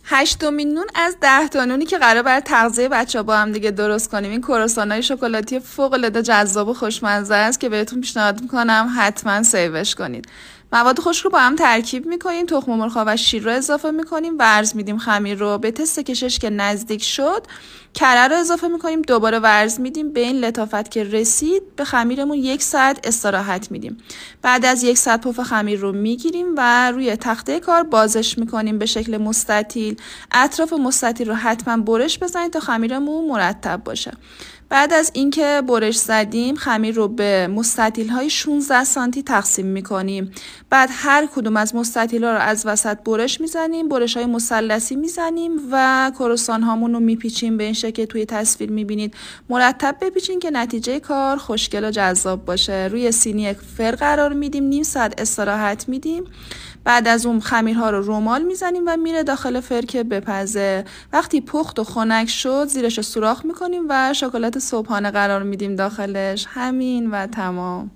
8مین نون از 10 تا نونی که قرار برای تغذیه بچه‌ها با هم دیگه درست کنیم. این کروسان‌های شکلاتی فوق‌العاده جذاب و خوشمزه است که بهتون پیشنهاد می‌کنم حتما سیوش کنید. مواد خشک رو با هم ترکیب می‌کنیم، تخم مرغ و شیر رو اضافه می‌کنیم، ورز میدیم خمیر رو به تست کشش که نزدیک شد، کره رو اضافه می‌کنیم، دوباره ورز میدیم به این لطافت که رسید، به خمیرمون 1 ساعت استراحت میدیم. بعد از 1 ساعت پف خمیر رو میگیریم و روی تخته کار بازش می‌کنیم به شکل مستطیل. اطراف مستطیل رو حتما برش بزنید تا خمیرمون مرتب باشه. بعد از اینکه برش زدیم، خمیر رو به مستطیل‌های 16 سانتی تقسیم می‌کنیم. بعد هر کدوم از مستطیل‌ها رو از وسط برش می‌زنیم، برش‌های مثلثی می‌زنیم و کروسان هامون رو می‌پیچیم به این شکل که توی تصویر می‌بینید. مرتب بپیچین که نتیجه کار خوشگل و جذاب باشه. روی سینی فر قرار میدیم، نیم ساعت استراحت میدیم. بعد از اون خمیرها رو رمال میزنیم و میره داخل فر که بپزه. وقتی پخت و خنک شد زیرش رو سوراخ میکنیم و شکلات صبحانه قرار میدیم داخلش. همین و تمام.